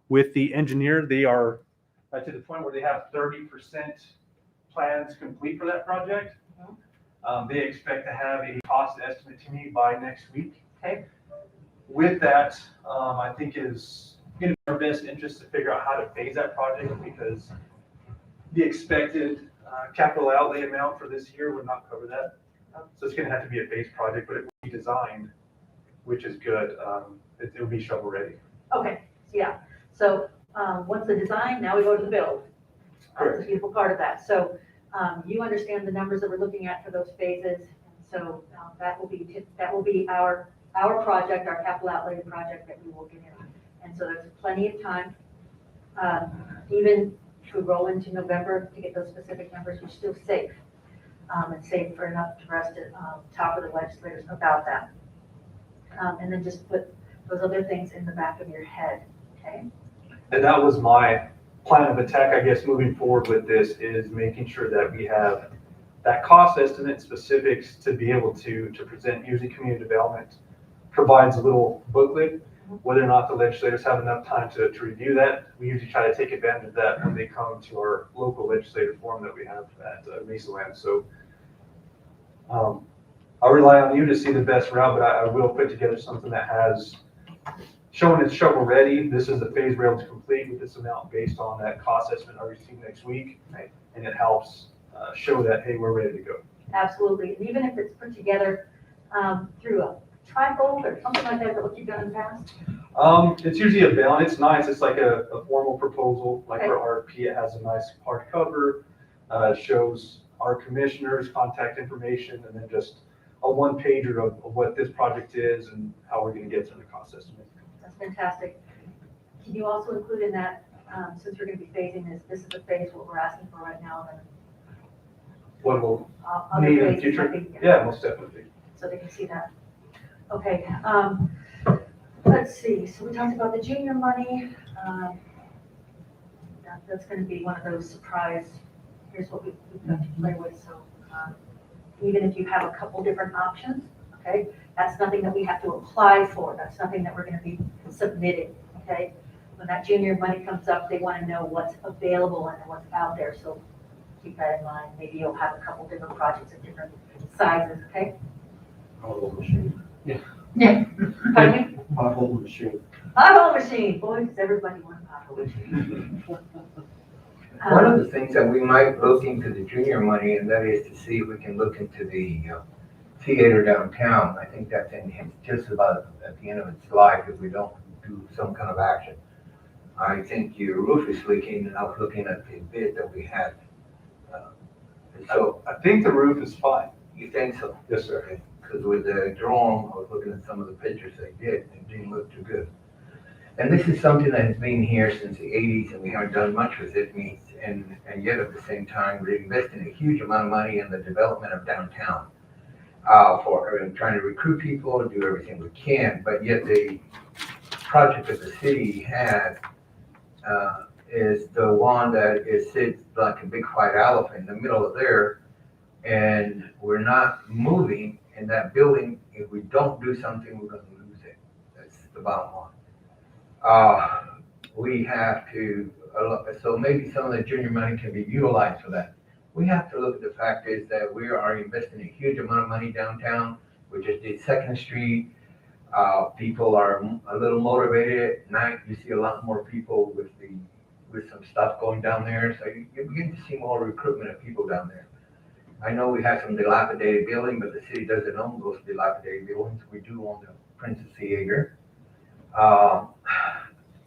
with the engineer. They are to the point where they have 30% plans complete for that project. They expect to have a cost estimate to me by next week. Okay. With that, I think is in our best interest to figure out how to phase that project, because the expected capital outlay amount for this year would not cover that. So it's going to have to be a phased project, but it will be designed, which is good. It will be shovel ready. Okay, so yeah. So once the design, now we go to the build. That's the beautiful part of that. So you understand the numbers that we're looking at for those phases. And so that will be our project, our capital outlay project that we will get in. And so there's plenty of time, even to roll into November to get those specific numbers. You're still safe, and safe for enough for us to talk with the legislators about that. And then just put those other things in the back of your head, okay? And that was my plan of attack, I guess, moving forward with this, is making sure that we have that cost estimate specifics to be able to present. Usually community development provides a little booklet. Whether or not the legislators have enough time to review that, we usually try to take advantage of that when they come to our local legislative forum that we have at Mesa Land. So I'll rely on you to see the best route, but I will put together something that has shown it's shovel ready. This is the phase we're able to complete with this amount based on that cost estimate I receive next week. Right. And it helps show that, hey, we're ready to go. Absolutely. And even if it's put together through a trifold or something like that, what you've done in the past? It's usually a bound. It's nice. It's like a formal proposal. Like Okay. for RFP, it has a nice hardcover, shows our commissioners' contact information, and then just a one-pager of what this project is and how we're going to get to the cost estimate. That's fantastic. Can you also include in that, since we're going to be phasing this is the phase what we're asking for right now, and What we'll other need in the phases, future? I think, Yeah, most definitely. so they can see that. Okay, let's see. So we talked about the junior money. That's going to be one of those surprise. Here's what we've got to play with. So even if you have a couple different options, okay, that's nothing that we have to apply for. That's nothing that we're going to be submitting. Okay, when that junior money comes up, they want to know what's available and what's out there. So keep that in mind. Maybe you'll have a couple different projects of different sizes. Okay. Pothole machine. Yeah. Pardon me? Pothole machine. Pothole machine. Boy, does everybody want a pothole machine. One of the things that we might look into the junior money, and that is to see if we can look into the theater downtown. I think that's just about at the end of its life if we don't do some kind of action. I think your roof is leaking, and I was looking at the bid that we had. So I think the roof is fine. you think so? Yes, sir. Because with the drone, I was looking at some of the pictures they did, and it didn't look too good. And this is something that has been here since the 80s, and we haven't done much with it. And yet at the same time, we're investing a huge amount of money in the development of downtown for trying to recruit people and do everything we can. But yet the project that the city has is the one that sits like a big white elephant in the middle of there, and we're not moving in that building. If we don't do something, we're going to lose it. That's the bottom line. We have to, so maybe some of the junior money can be utilized for that. We have to look at the fact is that we are investing a huge amount of money downtown. We just did 2nd Street. People are a little motivated at night. You see a lot more people with some stuff going down there. So you begin to see more recruitment of people down there. I know we have some dilapidated building, but the city doesn't own those dilapidated buildings. We do own the Princess Theater.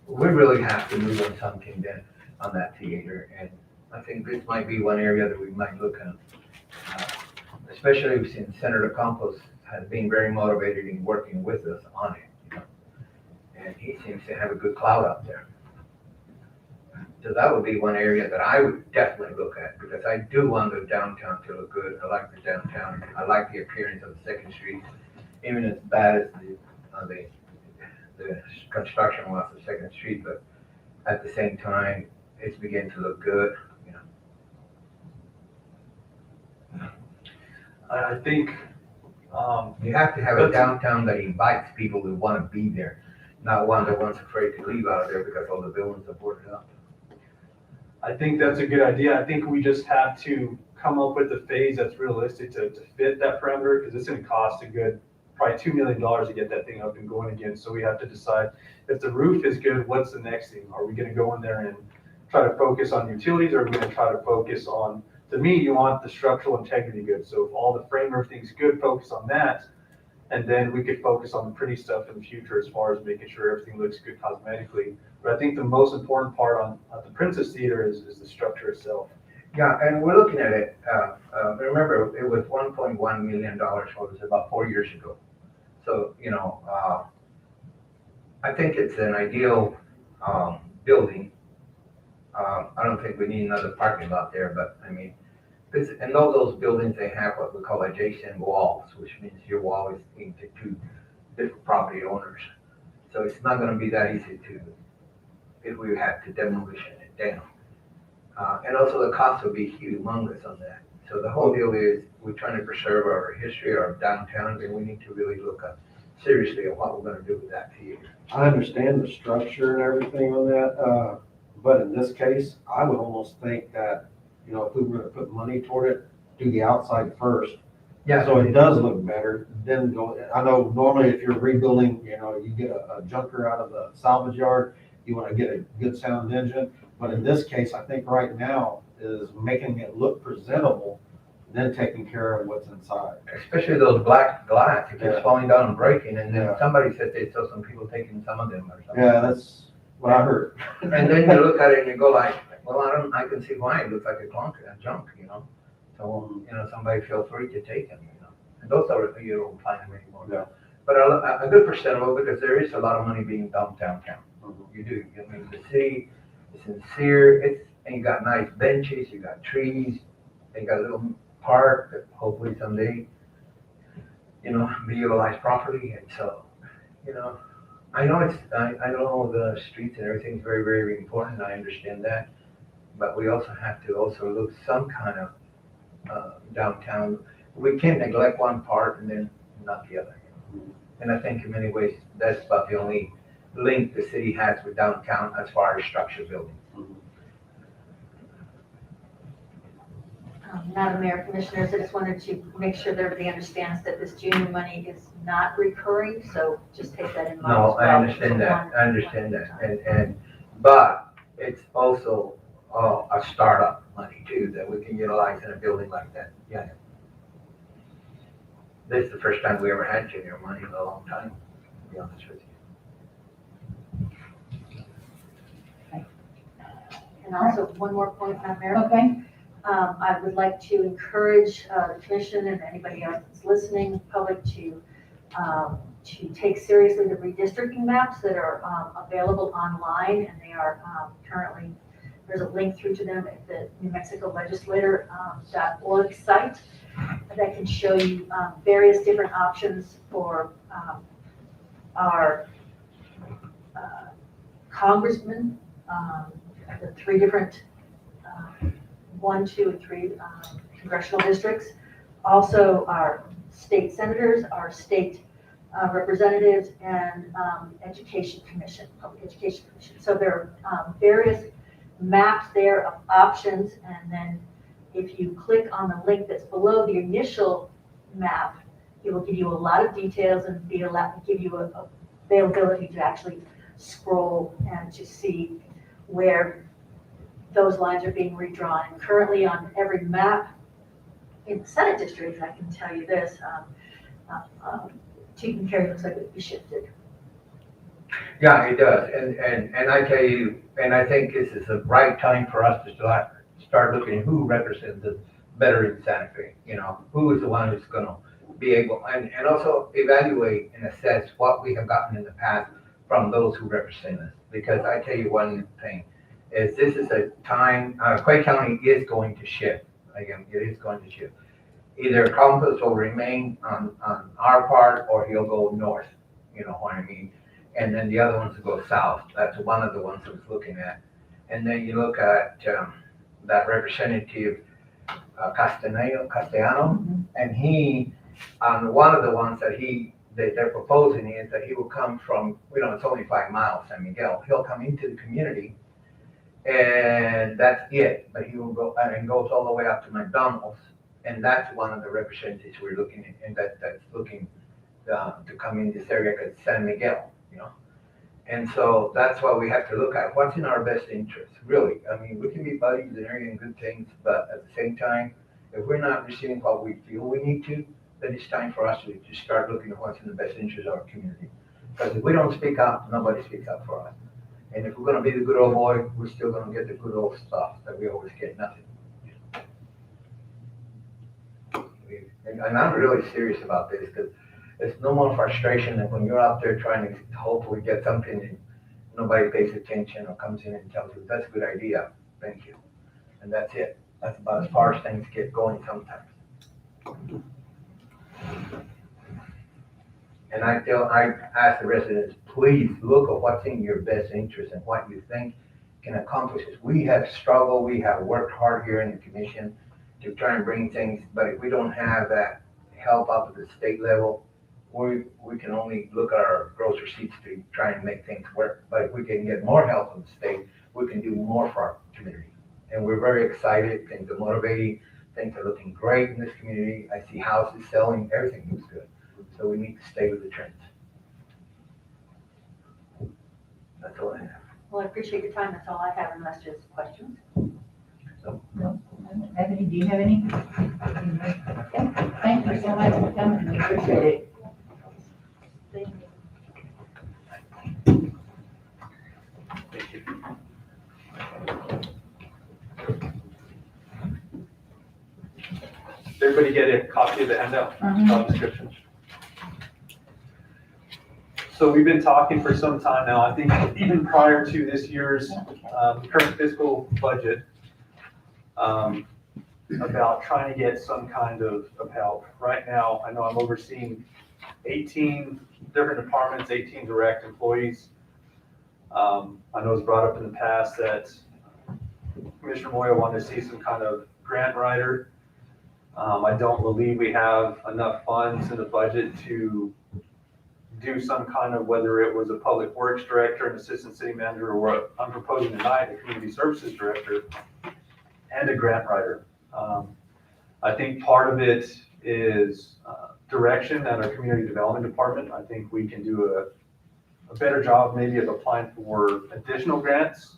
We really have to move on something then on that theater, and I think this might be one area that we might look at, especially since Senator Campos has been very motivated in working with us on it, and he seems to have a good clout up there. So that would be one area that I would definitely look at, because I do want the downtown to look good. I like the downtown. I like the appearance of the 2nd Street, even as bad as the construction was of 2nd Street, but at the same time, it's beginning to look good, I think You have to have a downtown that invites people who want to be there, not one that one's afraid to leave out of there because all the buildings are boarded up. I think that's a good idea. I think we just have to come up with a phase that's realistic to fit that parameter, because it's gonna cost a good, probably $2 million to get that thing up and going again. So we have to decide, if the roof is good, what's the next thing? Are we gonna go in there and try to focus on utilities, or are we gonna try to focus on, to me, you want the structural integrity good. So if all the frame everything's good, focus on that. And then we could focus on the pretty stuff in the future as far as making sure everything looks good cosmetically. But I think the most important part on the Princess Theater is the structure itself. Yeah, and we're looking at it, remember, it was $1.1 million, what was it, about 4 years ago. So, I think it's an ideal, building. I don't think we need another parking lot there, but I mean, because in all those buildings, they have what we call adjacent walls, which means your wall is into two different property owners. So it's not gonna be that easy if we have to demolition it down. And also the cost will be humongous on that. So the whole deal is, we're trying to preserve our history, our downtown, and we need to really look seriously at what we're gonna do with that theater. I understand the structure and everything on that, but in this case, I would almost think that, if we were gonna put money toward it, do the outside first. Yeah. So it does look better, then go, I know normally if you're rebuilding, you get a junker out of the salvage yard, you wanna get a good sound engine. But in this case, I think right now is making it look presentable, then taking care of what's inside. Especially those black glass, it keeps Yeah. falling down and breaking, and then Yeah. somebody said they saw some people taking some of them or something. Yeah, that's what I heard. And then you look at it and you go like, well, I can see why it looks like a junk. So, somebody feel free to take them, And those are, you don't find them anymore. Yeah. But a good percent of it, because there is a lot of money being dumped downtown. You do. I mean, the city is sincere, and you got nice benches, you got trees, and you got a little park that hopefully someday, be utilized properly. And so, I know I know the streets and everything's very, very important. I understand that. But we also have to look some kind of downtown. We can't neglect one part and then not the other. And I think in many ways, that's about the only link the city has with downtown as far as structure building. Madam Mayor, Commissioners, I just wanted to make sure that everybody understands that this junior money is not recurring, so just take that in mind as No, well. I understand that, but it's also a startup money too, that we can utilize in a building like that, yeah. This is the first time we ever had junior money in a long time, to be honest with you. And also, one more point, Madam Mayor. Okay, I would like to encourage the commission and anybody else that's listening, public, to take seriously the redistricting maps that are available online, and they are currently, there's a link through to them at the New Mexico Legislator.org site that can show you various different options for our congressmen, the 3 different 1, 2, and 3 congressional districts. Also, our state senators, our state representatives, and education commission, public education commission. So there are various maps there of options, and then if you click on the link that's below the initial map, it will give you a lot of details and give you a availability to actually scroll and to see where those lines are being redrawn. And currently on every map in the Senate district, I can tell you this, Tucumcari looks like it would be shifted. Yeah, it does, and I tell you, and I think this is the right time for us to start looking at who represents us better in Santa Fe, who is the one who's gonna be able, and also evaluate and assess what we have gotten in the past from those who represent us. Because I tell you one thing, is this is a time, Clay County is going to shift, again, it is going to shift. Either Compass will remain on our part, or he'll go north, you know what I mean? And then the other ones will go south. That's one of the ones I was looking at. And then you look at that representative Castellano, and he, on one of the ones that he they're proposing is that he will come from, it's only 5 miles, San Miguel. He'll come into the community and that's it. But he will go, and goes all the way up to McDonald's. And that's one of the representatives we're looking at, and that's looking to come in this area, because San Miguel, And so that's why we have to look at what's in our best interest, really. I mean, we can be buddies and everything, good things, but at the same time, if we're not receiving what we feel we need to, then it's time for us to start looking at what's in the best interest of our community. Because if we don't speak up, nobody speaks up for us. And if we're gonna be the good old boy, we're still gonna get the good old stuff that we always get, nothing. And I'm really serious about this, because it's no more frustration than when you're out there trying to hopefully get something and nobody pays attention or comes in and tells you, that's a good idea, thank you. And that's it. That's about as far as things get going sometimes. And I ask the residents, please look at what's in your best interest and what you think can accomplish this. We have struggled, we have worked hard here in the commission to try and bring things, but if we don't have that help up at the state level, we can only look at our gross receipts to try and make things work. But if we can get more help from the state, we can do more for our community. And we're very excited, things are motivating, things are looking great in this community. I see houses selling, everything looks good. So we need to stay with the trends. That's all I have. Well, I appreciate your time. That's all I have, unless there's questions. No, I don't have any. Do you have any? Okay. Thank you so much for coming. We appreciate it. Thank you. Thank you. Did everybody get a copy of the handout, job description? So we've been talking for some time now, I think even prior to this year's current fiscal budget, about trying to get some kind of help. Right now, I know I'm overseeing 18 different departments, 18 direct employees. I know it's brought up in the past that Commissioner Moya wanted to see some kind of grant writer. I don't believe we have enough funds in the budget to do some kind of, whether it was a public works director, an assistant city manager, or what I'm proposing tonight, a community services director, and a grant writer. I think part of it is direction at our community development department. I think we can do a better job maybe of applying for additional grants.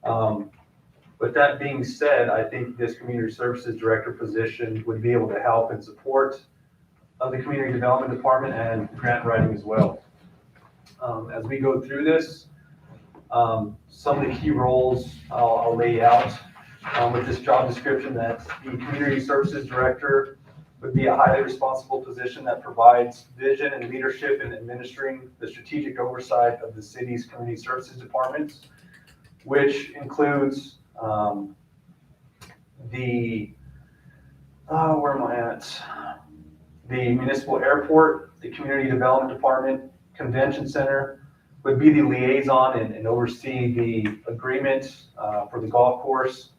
But that being said, I think this community services director position would be able to help and support of the community development department and grant writing as well. As we go through this, some of the key roles I'll lay out with this job description, that the community services director would be a highly responsible position that provides vision and leadership in administering the strategic oversight of the city's community services departments, which includes where am I at? The municipal airport, the community development department, convention center, would be the liaison and oversee the agreement for the golf course,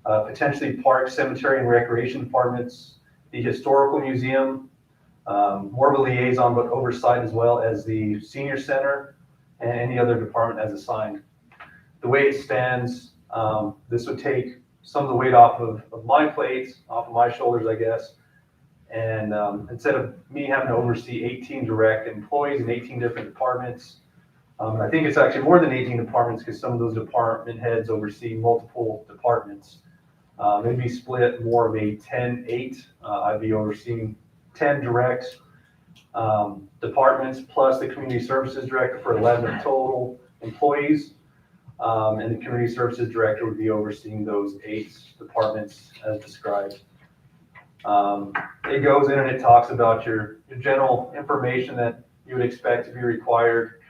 potentially park, cemetery, and recreation departments, the historical museum, more of a liaison but oversight, as well as the senior center and any other department as assigned. The way it stands, this would take some of the weight off of my plate, off of my shoulders, I guess. And instead of me having to oversee 18 direct employees in 18 different departments, I think it's actually more than 18 departments, because some of those department heads oversee multiple departments. It'd be split more of a 10-8. I'd be overseeing 10 direct departments plus the community services director for 11 total employees. And the community services director would be overseeing those 8 departments as described. It goes in and it talks about your general information that you would expect to be required,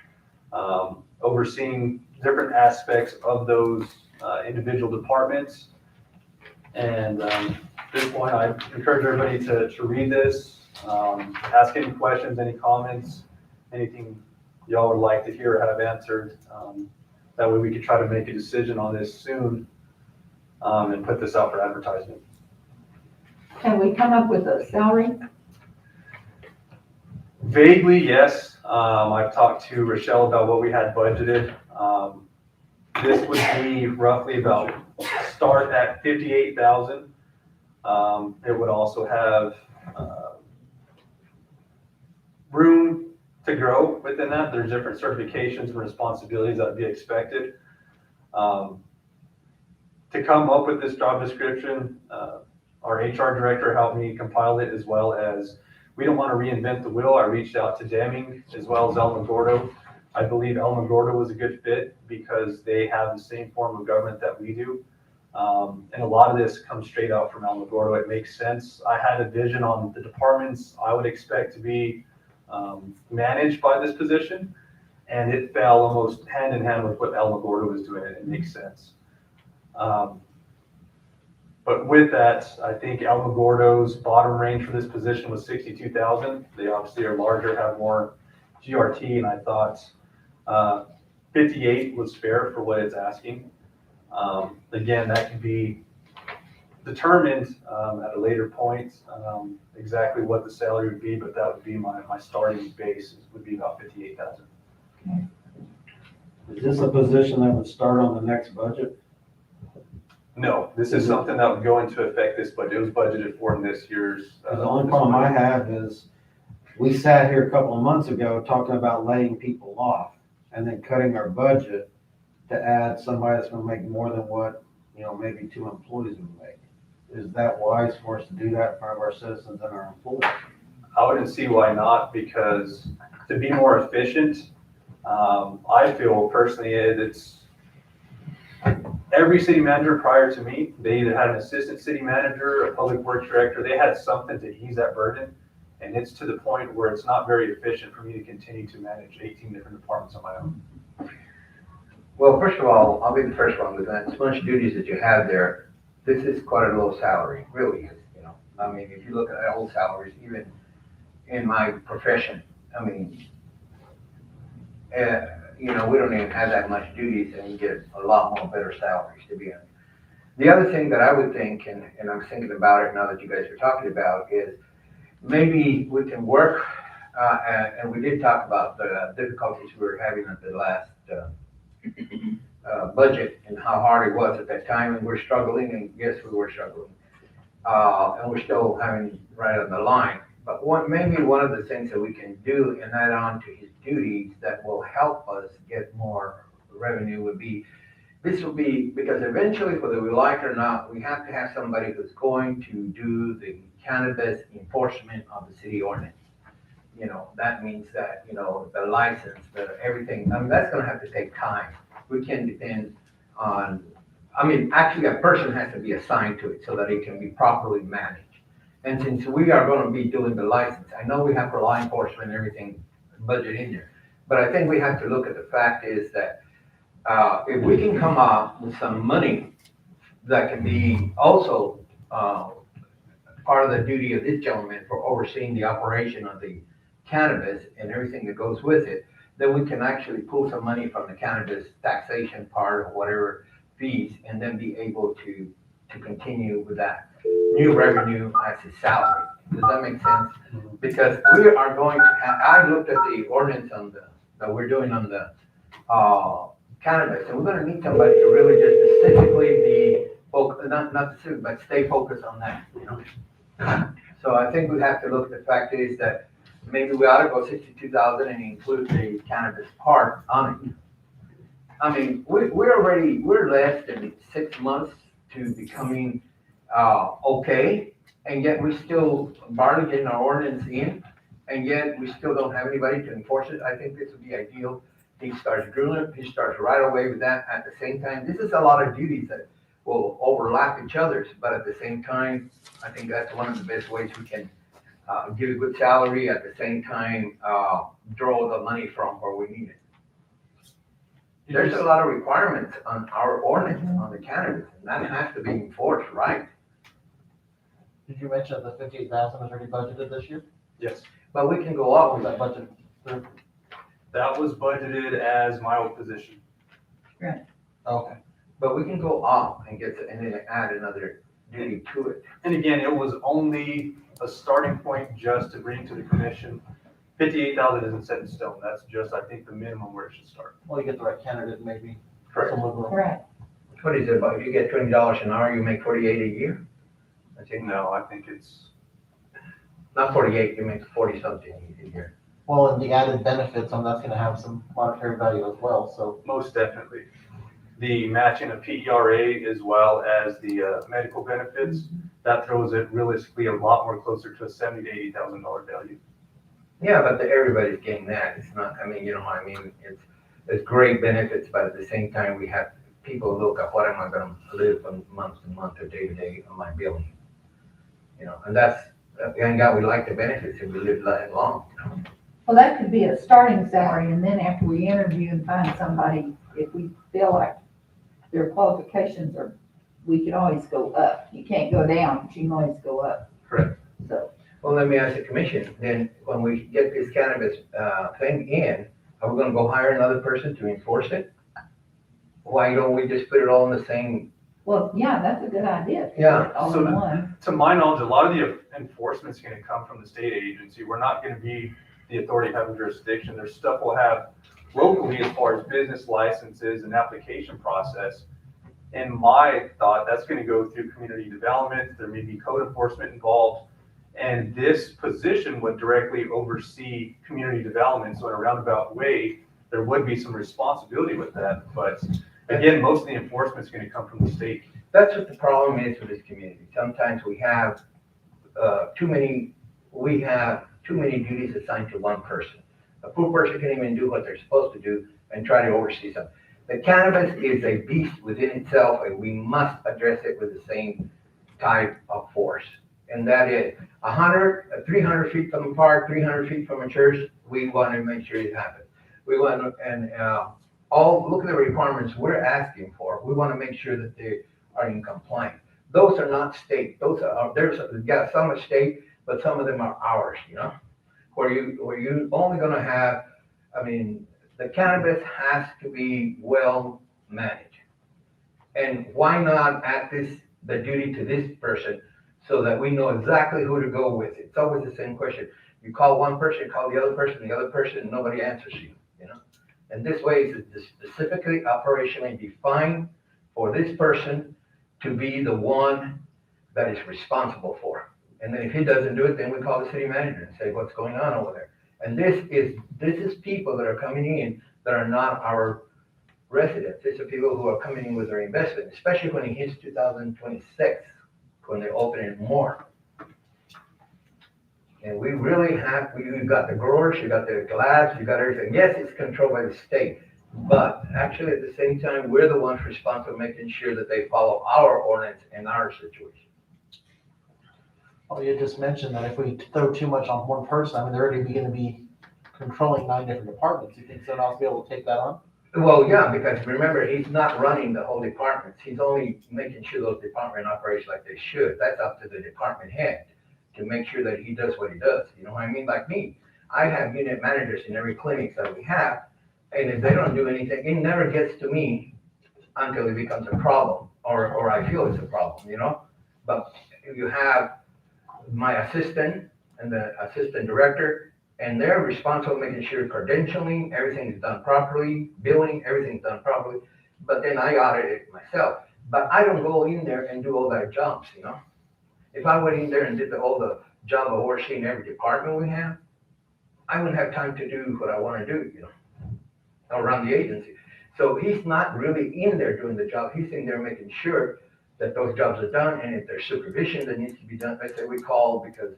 overseeing different aspects of those individual departments. And at this point, I encourage everybody to read this, ask any questions, any comments, anything y'all would like to hear or have answered. That way we could try to make a decision on this soon and put this out for advertisement. Can we come up with a salary? Vaguely, yes. I've talked to Rochelle about what we had budgeted. This would be roughly about start at 58,000. It would also have room to grow within that. There's different certifications and responsibilities that would be expected. To come up with this job description, our HR director helped me compile it, as well as we don't want to reinvent the wheel. I reached out to Deming as well as Alamogordo. I believe Alamogordo was a good fit because they have the same form of government that we do. And a lot of this comes straight out from Alamogordo. It makes sense. I had a vision on the departments I would expect to be managed by this position, and it fell almost hand in hand with what Alamogordo was doing, and it makes sense. But with that, I think Alamogordo's bottom range for this position was 62,000. They obviously are larger, have more GRT, and I thought 58 was fair for what it's asking. Again, that can be determined at a later point, exactly what the salary would be, but that would be my starting base, would be about 58,000. Is this a position that would start on the next budget? No, this is something that would go into effect this budget. It was budgeted for in this year's. The only problem I have is, we sat here a couple of months ago talking about laying people off and then cutting our budget to add somebody that's gonna make more than what, maybe 2 employees would make. Is that wise for us to do that in front of our citizens and our employees? I wouldn't see why not, because to be more efficient, I feel personally it's every city manager prior to me, they either had an assistant city manager, a public works director, they had something to ease that burden. And it's to the point where it's not very efficient for me to continue to manage 18 different departments on my own. Well, first of all, I'll be the first one with that. As much duties that you have there, this is quite a low salary, really is, I mean, if you look at old salaries, even in my profession, I mean, we don't even have that much duties and you get a lot more better salaries, to be honest. The other thing that I would think, and I'm thinking about it now that you guys are talking about, is maybe we can work, and we did talk about the difficulties we were having at the last budget and how hard it was at that time, and we're struggling, and yes, we were struggling. And we're still having right on the line. But maybe one of the things that we can do and add on to his duties that will help us get more revenue would be, this will be, because eventually, whether we like it or not, we have to have somebody who's going to do the cannabis enforcement of the city ordinance. That means that, the license, everything, I mean, that's gonna have to take time. We can depend on, actually a person has to be assigned to it so that it can be properly managed. And since we are gonna be doing the license, I know we have for law enforcement and everything budget in there, but I think we have to look at the fact is that if we can come up with some money that can be also part of the duty of this gentleman for overseeing the operation of the cannabis and everything that goes with it, then we can actually pull some money from the cannabis taxation part or whatever fees, and then be able to continue with that new revenue as his salary. Does that make sense? Because we are going to have, I looked at the ordinance that we're doing on the cannabis, and we're gonna need somebody to really just specifically be not specific, but stay focused on that, So I think we have to look at the fact is that maybe we ought to go 62,000 and include the cannabis part on it. I mean, we're less than 6 months to becoming okay, and yet we still barely getting our ordinance in, and yet we still don't have anybody to enforce it. I think this would be ideal. He starts drilling, he starts right away with that. At the same time, this is a lot of duties that will overlap each other's, but at the same time, I think that's one of the best ways we can give a good salary, at the same time, draw the money from where we need it. There's a lot of requirements on our ordinance on the cannabis, and that has to be enforced, right? Did you mention the 58,000 was already budgeted this year? Yes, But we can go What up was that budget? that was budgeted as my old position. Okay. But we can go up and and then add another duty to it. And again, it was only a starting point just to bring to the commission. 58,000 isn't set in stone. That's just, I think, the minimum where it should start. Well, you get the right candidate, maybe. Correct. Some wiggle room. Right. What is it about? If you get $20 an hour, you make 48 a year? I think, No, I think it's, not 48, you make 40 something a year. Well, and the added benefits, that's gonna have some monetary value as well, so. most definitely. The matching of PERA as well as the medical benefits, that throws it realistically a lot more closer to a $70,000 to $80,000 value. Yeah, but everybody's getting that. It's not, I mean, you know what I mean? It's great benefits, but at the same time, we have people look at what am I gonna live from month to month or day to day on my billing. You know, and that's, thank God we like the benefits and we live long, you know? Well, that could be a starting salary, and then after we interview and find somebody, if we feel like their qualifications are, we can always go up. You can't go down, but you can always go up. Correct. So, Well, let me ask the commission, then when we get this cannabis, thing in, are we gonna go hire another person to enforce it? Why don't we just put it all in the same, well, yeah, that's a good idea. Yeah, All so in one. To my knowledge, a lot of the enforcement's gonna come from the state agency. We're not gonna be the authority having jurisdiction. There's stuff we'll have locally as far as business licenses and application process. In my thought, that's gonna go through community development. There may be code enforcement involved. And this position would directly oversee community development. So in a roundabout way, there would be some responsibility with that. But again, most of the enforcement's gonna come from the state. that's what the problem is with this community. Sometimes we have, too many duties assigned to one person. A poor person can't even do what they're supposed to do and try to oversee something. The cannabis is a beast within itself, and we must address it with the same type of force. And that is 300 feet from a park, 300 feet from a church, we want to make sure it happens. We want to, and look at the requirements we're asking for. We want to make sure that they are in compliance. Those are not state. Some are state, but some of them are ours, you know? Where you only gonna have, the cannabis has to be well managed. And why not add the duty to this person so that we know exactly who to go with? It's always the same question. You call one person, call the other person, and nobody answers you, you know? And this way it's specifically operationally defined for this person to be the one that is responsible for it. And then if he doesn't do it, then we call the city manager and say, what's going on over there? And this is people that are coming in that are not our residents. These are people who are coming in with their investment, especially when it hits 2026, when they open it more. And we really have, you've got the growers, you got the labs, you got everything. Yes, it's controlled by the state, but actually at the same time, we're the ones responsible for making sure that they follow our ordinance and our situation. Well, you just mentioned that if we throw too much on one person, they're already gonna be controlling 9 different departments. You think someone else will be able to take that on? Well, yeah, because remember, he's not running the whole department. He's only making sure those department operates like they should. That's up to the department head to make sure that he does what he does. You know what I mean? Like me, I have unit managers in every clinic that we have, and if they don't do anything, it never gets to me until it becomes a problem, or I feel it's a problem, you know? But if you have my assistant and the assistant director, and they're responsible making sure credentialing, everything is done properly, billing, everything's done properly, but then I audit it myself. But I don't go in there and do all that jobs, you know? If I went in there and did all the job of overseeing every department we have, I wouldn't have time to do what I want to do, you know, around the agency. So he's not really in there doing the job. He's in there making sure that those jobs are done, and if there's supervision that needs to be done, let's say we call because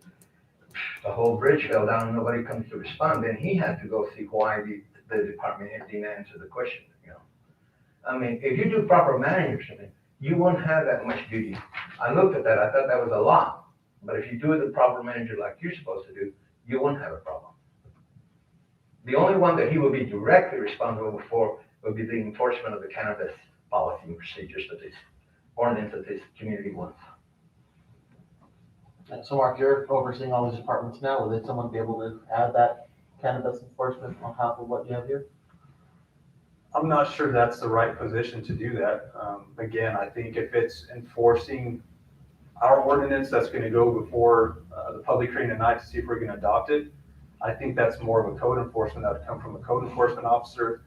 the whole bridge fell down and nobody comes to respond, then he had to go see why the department head didn't answer the question, you know? If you do proper management, you won't have that much duty. I looked at that, I thought that was a lot, but if you do the proper manager like you're supposed to do, you won't have a problem. The only one that he will be directly responsible for will be the enforcement of the cannabis policy and procedures that this ordinance that this community wants. And so Mark, you're overseeing all these departments now. Would someone be able to add that cannabis enforcement on top of what you have here? I'm not sure that's the right position to do that. Again, I think if it's enforcing our ordinance, that's gonna go before the public hearing tonight to see if we're gonna adopt it. I think that's more of a code enforcement, that would come from a code enforcement officer.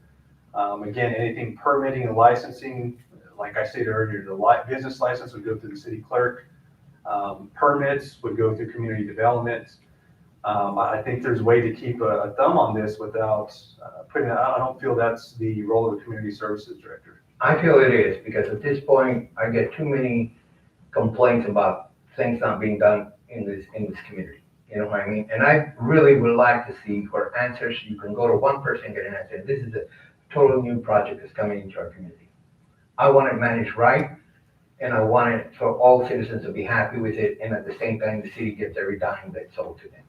Again, anything permitting and licensing, like I stated earlier, the business license would go through the city clerk. Permits would go through community development. I think there's a way to keep a thumb on this without putting, I don't feel that's the role of the community services director. I feel it is, because at this point, I get too many complaints about things not being done in this community. You know what I mean? And I really would like to see for answers, you can go to one person and get an answer. This is a total new project that's coming into our community. I want it managed right, and I want it for all citizens to be happy with it, and at the same time, the city gets every dime that's sold to them.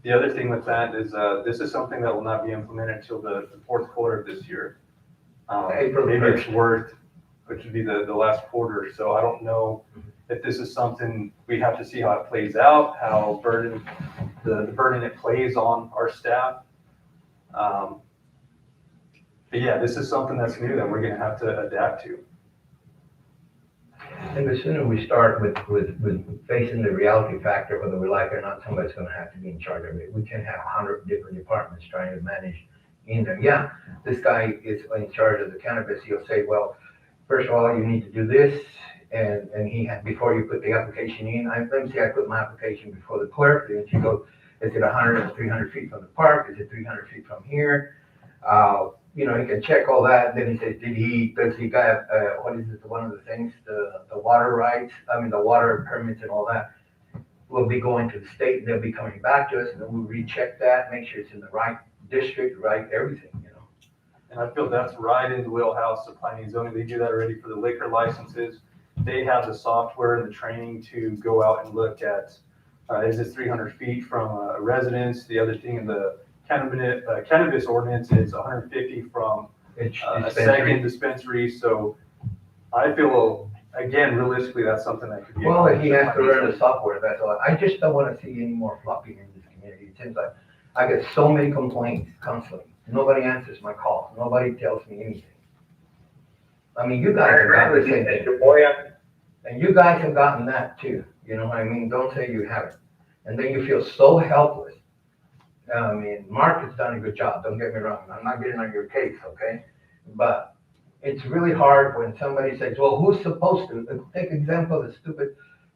The other thing with that is, this is something that will not be implemented until the fourth quarter of this year. April Maybe 1st. it's worth, which would be the last quarter. So I don't know if this is something, we have to see how it plays out, how the burden it plays on our staff. But yeah, this is something that's new that we're gonna have to adapt to. And the sooner we start with facing the reality factor, whether we like it or not, somebody's gonna have to be in charge of it. We can't have 100 different departments trying to manage in them. Yeah, this guy is in charge of the cannabis. He'll say, well, first of all, you need to do this, and before you put the application in, let me say I put my application before the clerk, and she goes, is it 100 or 300 feet from the park? Is it 300 feet from here? You know, he can check all that. Then he says, does he got, what is it, one of the things, the water rights, the water permits and all that will be going to the state, and they'll be coming back to us, and then we'll recheck that, make sure it's in the right district, right, everything, you know. And I feel that's right in the wheelhouse of planning and zoning. They do that already for the liquor licenses. They have the software and the training to go out and look at, is it 300 feet from a residence? The other thing in the cannabis ordinance is 150 from a second dispensary. So I feel, again, realistically, that's something that could be. Well, he has to learn the software, that's all. I just don't want to see any more flopping in this community. It seems like I get so many complaints constantly. Nobody answers my calls. Nobody tells me anything. I mean, you guys have gotten the same thing. And you guys have gotten that too. You know what I mean? Don't say you haven't. And then you feel so helpless. I mean, Mark has done a good job. Don't get me wrong. I'm not getting on your case, okay? But it's really hard when somebody says, well, who's supposed to? Take example of the stupid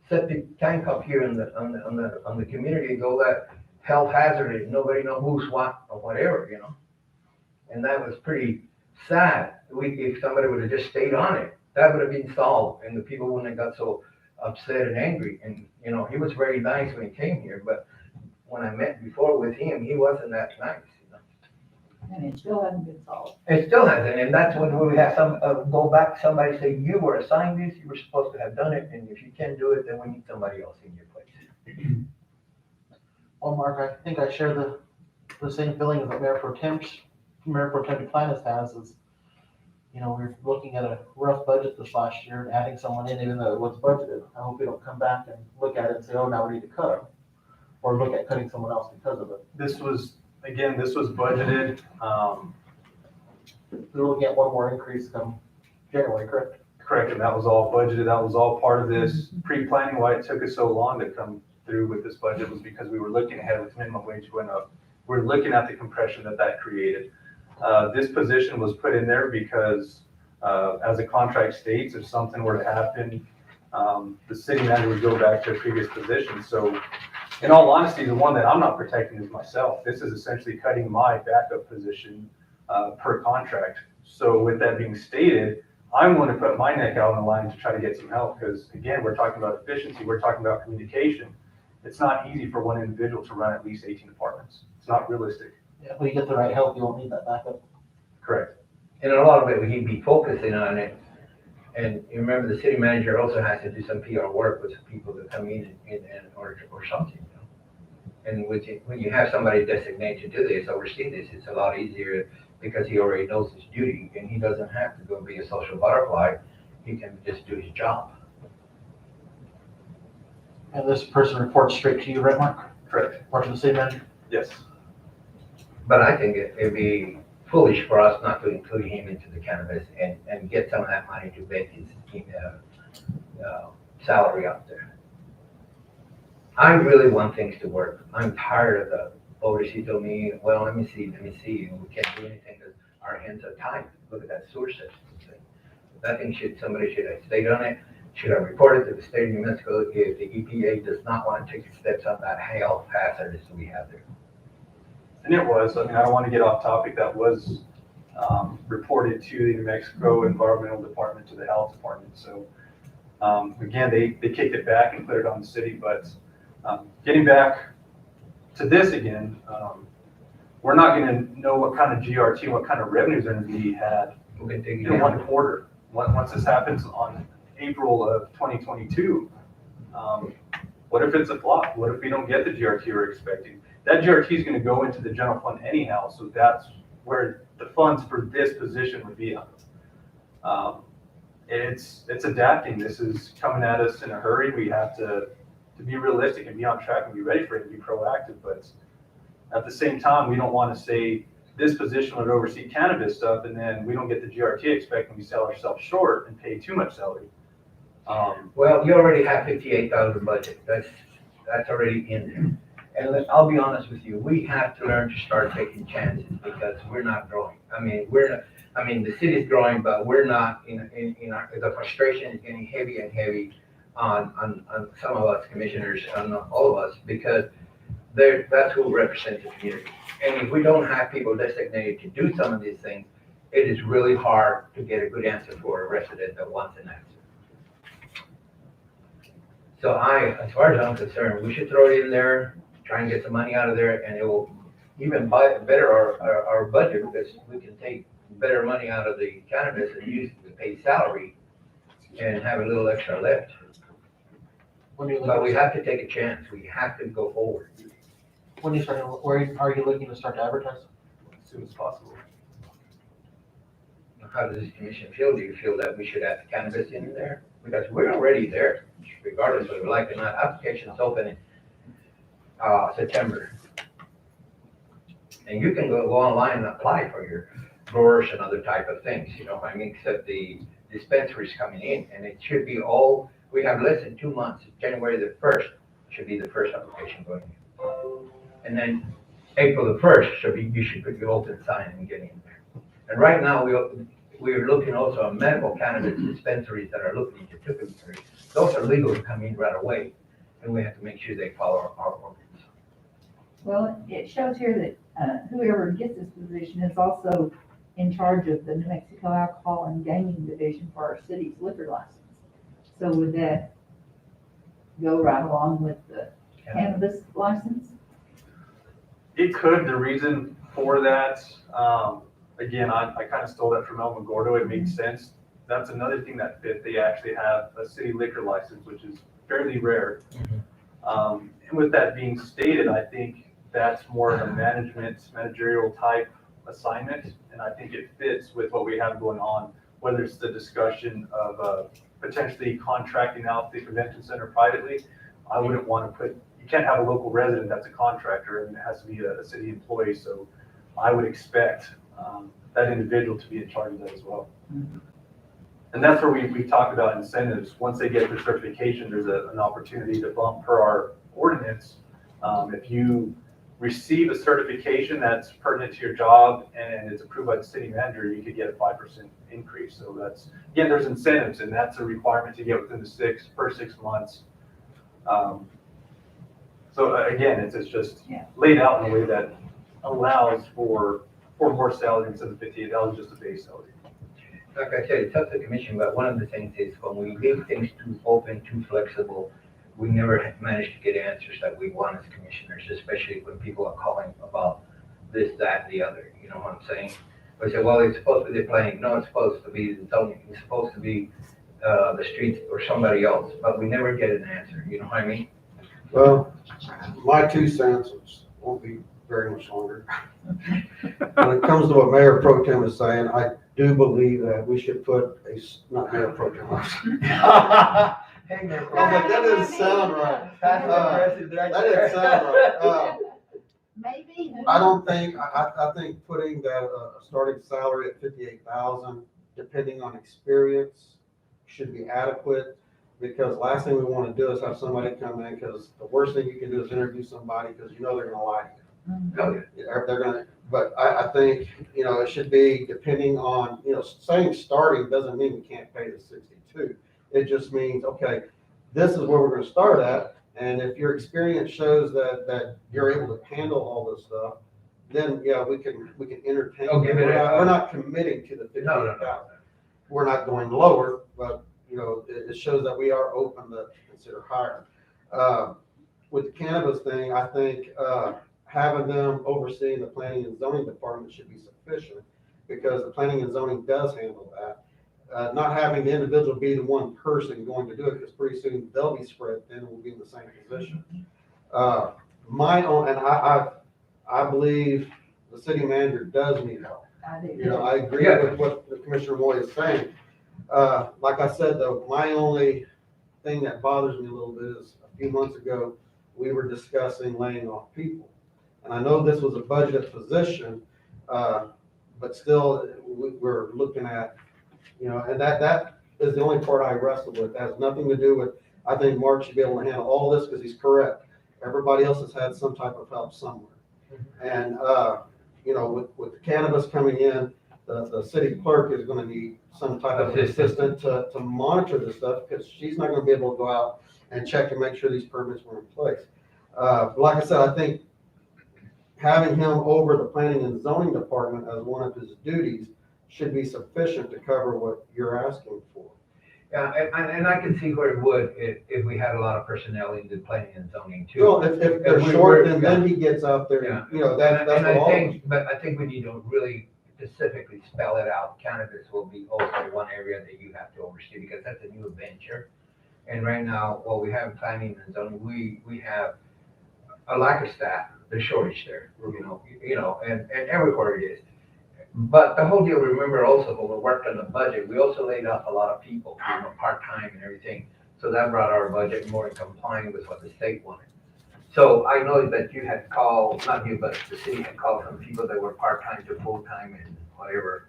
septic tank up here on the community, go that health hazard, nobody know who's what or whatever, you know? And that was pretty sad. If somebody would have just stayed on it, that would have been solved, and the people wouldn't have got so upset and angry. And, you know, he was very nice when he came here, but when I met before with him, he wasn't that nice, you know? And it still hasn't been solved. It still hasn't, and that's when we have go back, somebody say, you were assigned this, you were supposed to have done it, and if you can't do it, then we need somebody else in your place. Well, Mark, I think I share the same feeling that Mayor Pro Tem Duplantis has is, you know, we're looking at a rough budget this last year and adding someone in even though it was budgeted. I hope we don't come back and look at it and say, oh, now we need to cut them. Or look at cutting someone else because of it. This was budgeted. We're looking at one more increase come January, correct? Correct, and that was all budgeted. That was all part of this pre-planning. Why it took us so long to come through with this budget was because we were looking ahead with minimum wage going up. We're looking at the compression that created. This position was put in there because, as the contract states, if something were to happen, the city manager would go back to a previous position. So in all honesty, the one that I'm not protecting is myself. This is essentially cutting my backup position per contract. So with that being stated, I'm going to put my neck out on the line to try to get some help because, again, we're talking about efficiency. We're talking about communication. It's not easy for one individual to run at least 18 departments. It's not realistic. Yeah, if we get the right help, you won't need that backup. Correct. And a lot of it, he'd be focusing on it. And you remember, the city manager also has to do some PR work with people that come in or something, you know. And when you have somebody designated to do this, oversee this, it's a lot easier because he already knows his duty and he doesn't have to go be a social butterfly. He can just do his job. And this person reports straight to you, right, Mark? Correct. Or to the city manager? Yes. But I think it'd be foolish for us not to include him into the cannabis and get some of that money to make his salary up there. I really want things to work. I'm tired of overseer told me, well, let me see, and we can't do anything because our hands are tied. Look at that sewer system thing. Nothing somebody should have stayed on it, should have reported to the state of New Mexico if the EPA does not want to take steps on that hail hazard that we have there. And it was, I mean, I don't want to get off topic, that was reported to the New Mexico Environmental Department, to the Health Department. So again, they kicked it back and put it on the city, but getting back to this again, we're not going to know what kind of GRT, what kind of revenues are going to be had We can take it in one down. quarter. Once this happens on April of 2022, what if it's a flop? What if we don't get the GRT we're expecting? That GRT is going to go into the general fund anyhow, so that's where the funds for this position would be on. It's adapting. This is coming at us in a hurry. We have to be realistic and be on track and be ready for it and be proactive. But at the same time, we don't want to say this position would oversee cannabis stuff and then we don't get the GRT expecting we sell ourselves short and pay too much salary. Well, you already have 58,000 budget. That's already in there. And I'll be honest with you, we have to learn to start taking chances because we're not growing. I mean, the city's growing, but we're not the frustration is getting heavy and heavy on some of us commissioners, on all of us, because that's who represents the community. And if we don't have people designated to do some of these things, it is really hard to get a good answer for a resident that wants an answer. So as far as I'm concerned, we should throw it in there, try and get some money out of there, and it will even better our budget because we can take better money out of the cannabis and use it to pay salary and have a little extra left. When you But we look, have to take a chance. We have to go forward. when you start, where are you looking to start to advertise? As soon as possible. How does this commission feel? Do you feel that we should add the cannabis in there? Because we're already there, regardless of like or not. Applications open in September. And you can go online and apply for your growers and other type of things, I mean, except the dispensaries coming in, and it should be we have less than 2 months. January the 1st should be the first application going in. And then April the 1st you should put your open sign and get in there. And right now, we're looking also at medical cannabis dispensaries that are looking into dispensaries. Those are legal to come in right away, and we have to make sure they follow our ordinance. Well, it shows here that whoever gets this position is also in charge of the New Mexico Alcohol and Gaming Division for our city's liquor license. So would that go right along with the cannabis license? It could. The reason for that, again, I kind of stole that from El Gordo. It made sense. That's another thing that fit. They actually have a city liquor license, which is fairly rare. And with that being stated, I think that's more of a managerial type assignment. And I think it fits with what we have going on, whether it's the discussion of potentially contracting out the convention center privately. I wouldn't want to you can't have a local resident that's a contractor and it has to be a city employee. So I would expect that individual to be in charge of that as well. And that's where we talked about incentives. Once they get their certification, there's an opportunity to bump per our ordinance. If you receive a certification that's pertinent to your job and it's approved by the city manager, you could get a 5% increase. So again, there's incentives, and that's a requirement to get within the first 6 months. So again, it's just laid out in a way that allows for more salary instead of $58, just a base salary. Like I said, it's up to the commission, but one of the things is when we leave things too open, too flexible, we never manage to get answers that we want as commissioners, especially when people are calling about this, that, and the other. You know what I'm saying? We say, well, it's supposed to be the planning. No, it's supposed to be the zoning. It's supposed to be the streets or somebody else, but we never get an answer. You know what I mean? Well, my 2 cents won't be very much longer. When it comes to what Mayor Pro Tem is saying, I do believe that we should put not Mayor Pro Tem. Hey, man. That didn't sound right. That didn't sound right. Maybe. I think putting that starting salary at 58,000, depending on experience, should be adequate. Because last thing we want to do is have somebody come in, because the worst thing you can do is interview somebody because you know they're going to lie to you. Oh, yeah. They're gonna, but I think, it should be depending on, saying starting doesn't mean we can't pay the 62. It just means, okay, this is where we're gonna start at, and if your experience shows that you're able to handle all this stuff, then, yeah, we can entertain. Oh, give it We're not committing to the No, 58,000. We're not going lower, but, it shows that we are open to consider higher. With the cannabis thing, I think, having them overseeing the planning and zoning department should be sufficient, because the planning and zoning does handle that. Not having the individual be the one person going to do it, because pretty soon they'll be spread thin and we'll be in the same position. My own, and I believe the city manager does need help. I do. I agree with what the Commissioner Moy is saying. Like I said, though, my only thing that bothers me a little bit is a few months ago, we were discussing laying off people. And I know this was a budgeted position, but still, we're looking at, and that is the only part I wrestle with. It has nothing to do with, I think Mark should be able to handle all this because he's correct. Everybody else has had some type of help somewhere. And, with cannabis coming in, the city clerk is gonna need some type of assistant to monitor this stuff, because she's not gonna be able to go out and check and make sure these permits were in place. But like I said, I think having him over the planning and zoning department as one of his duties should be sufficient to cover what you're asking for. Yeah, and I can see where it would if we had a lot of personnel in the planning and zoning too. Well, if they're we short, were- then he gets out there, Yeah. that's And what all of us. but I think we need to really specifically spell it out. Cannabis will be also one area that you have to oversee, because that's a new venture. And right now, what we have in planning and zoning, we have a lack of staff, there's shortage there, and everywhere it is. But the whole deal, remember also, when we worked on the budget, we also laid off a lot of people, part-time and everything. So that brought our budget more in compliance with what the state wanted. So I know that you had called, not you, but the city had called some people that were part-time to full-time and whatever.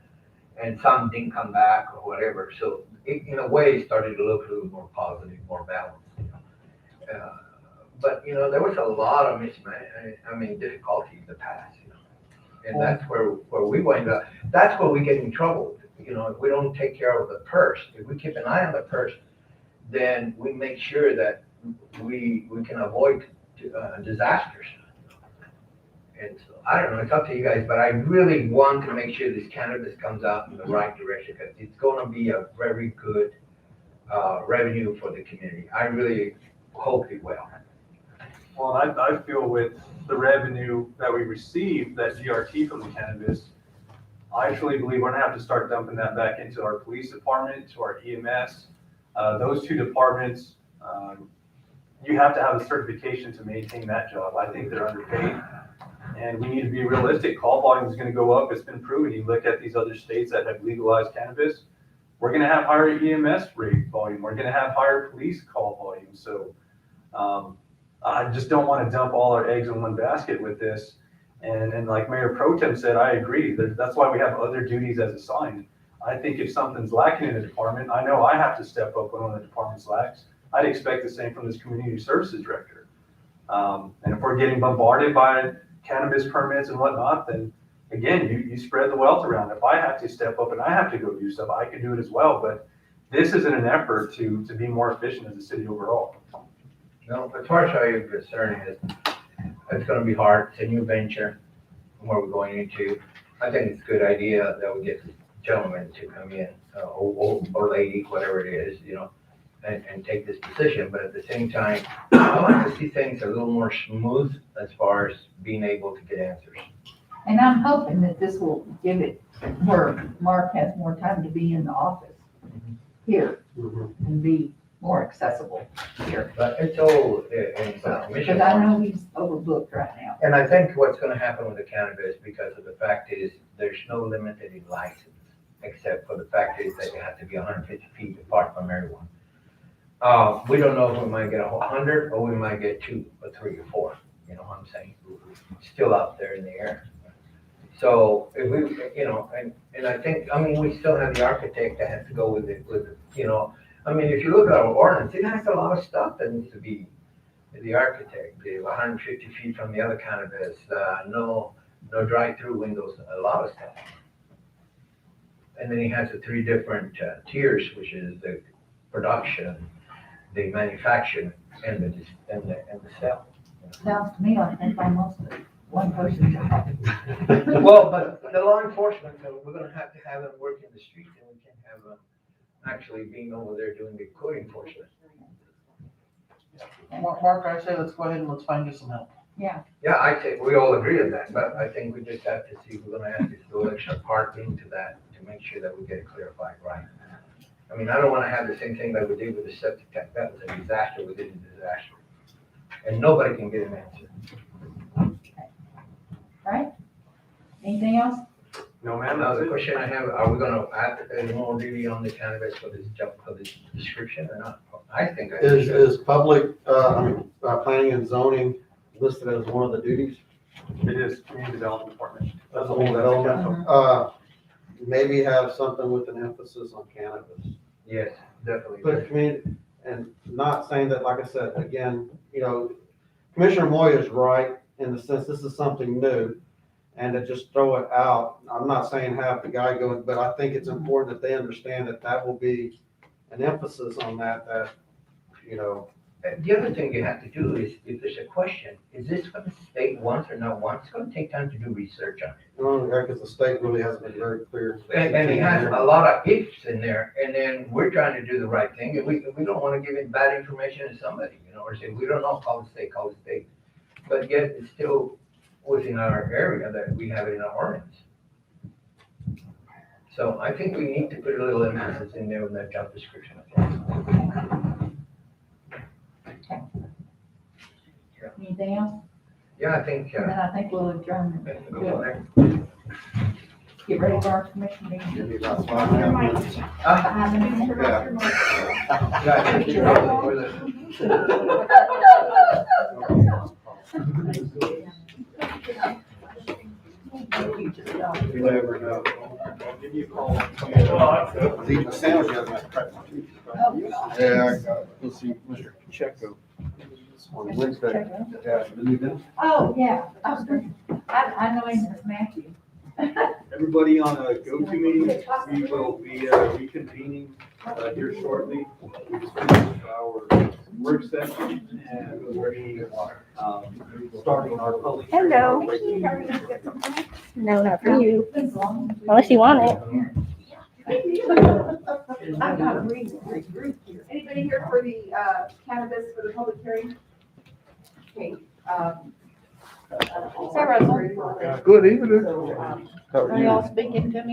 And some didn't come back or whatever. So it, in a way, it started to look a little more positive, more balanced. But, there was a lot of difficulty in the past, And that's where we wind up. That's where we get in trouble. If we don't take care of the purse, if we keep an eye on the purse, then we make sure that we can avoid disasters. And so, I don't know, it's up to you guys, but I really want to make sure this cannabis comes out in the right direction, because it's gonna be a very good revenue for the community. I really hope it will. Well, I feel with the revenue that we receive, that GRT from the cannabis, I truly believe we're gonna have to start dumping that back into our police department, to our EMS. Those two departments, you have to have a certification to maintain that job. I think they're underpaid. And we need to be realistic. Call volume is gonna go up. It's been proven. You look at these other states that have legalized cannabis, we're gonna have higher EMS rate volume. We're gonna have higher police call volume. So, I just don't want to dump all our eggs in one basket with this. And like Mayor Pro Tem said, I agree. That's why we have other duties as assigned. I think if something's lacking in a department, I know I have to step up when one of the departments lacks. I'd expect the same from this community services director. And if we're getting bombarded by cannabis permits and whatnot, then again, you spread the wealth around. If I have to step up and I have to go do stuff, I can do it as well. But this isn't an effort to be more efficient as a city overall. No, as far as I'm concerned, it's gonna be hard. It's a new venture, where we're going into. I think it's a good idea that we get this gentleman to come in, or lady, whatever it is, and take this position. But at the same time, I like to see things a little more smooth as far as being able to get answers. And I'm hoping that this will give it where Mark has more time to be in the office here and be more accessible here. But it's all in Because I know he's overbooked right now. And I think what's gonna happen with the cannabis, because of the fact is, there's no limited in license, except for the fact is that you have to be 150 feet apart from everyone. We don't know if we might get 100, or we might get 2 or 3 or 4, you know what I'm saying? Still out there in the air. So if we, and I think, we still have the architect that has to go with it, if you look at our ordinance, it has a lot of stuff that needs to be the architect, the 150 feet from the other cannabis, no drive-through windows, a lot of stuff. And then he has the three different tiers, which is the production, the manufacturing, and the sale. Sounds to me like they find most of it, one person. Well, but the law enforcement, we're gonna have to have them work in the street, and we can't have them actually being over there doing the code enforcement. Mark, I say let's go ahead and let's find you some help. Yeah, I think we all agree on that, but I think we just have to see, we're gonna have to throw extra part into that to make sure that we get it clarified right. I mean, I don't wanna have the same thing that we did with the septic tank, that was a disaster within a disaster. And nobody can get an answer. Right? Anything else? No, ma'am, Now, that's the it. question I have, are we gonna add a more duty on the cannabis for this job, for this description or not? I think I should. Is planning and zoning listed as one of the duties? It is community development department. That's the a whole whole development. Maybe have something with an emphasis on cannabis. Yes, definitely. But community, and not saying that, like I said, again, Commissioner Moya is right in the sense this is something new. And to just throw it out, I'm not saying have the guy go, but I think it's important that they understand that will be an emphasis on that, And the other thing you have to do is, if there's a question, is this what the state wants or not wants? It's gonna take time to do research on it. because the state really hasn't been very clear. And it has a lot of ifs in there, and then we're trying to do the right thing, and we don't wanna give it bad information to somebody, or say, we don't know, call the state. But yet, it's still within our area that we have it in our ordinance. So I think we need to put a little emphasis in there with that job description. Anything else? Yeah, I think, And then I think we'll adjourn. go there. Get ready for our commission meeting. Give me about 5.5 minutes. Yeah, I think you're probably with You never know. I'll give you a call. I was eating a sandwich the other night, cracked my tooth. Yeah, I got it. Let's see, Mr. Checo. On Wednesday. Yeah, didn't you do? Oh, yeah, I know him as Matthew. Everybody on a go-to meeting, we will be reconvening here shortly. We just finished our work session and we're ready, starting our public. hearing. Hello. No, not for you, unless you want it. I've got a group here. Anybody here for the cannabis for the public hearing? Okay. Sarah's on. Good evening. Are y'all speaking to me?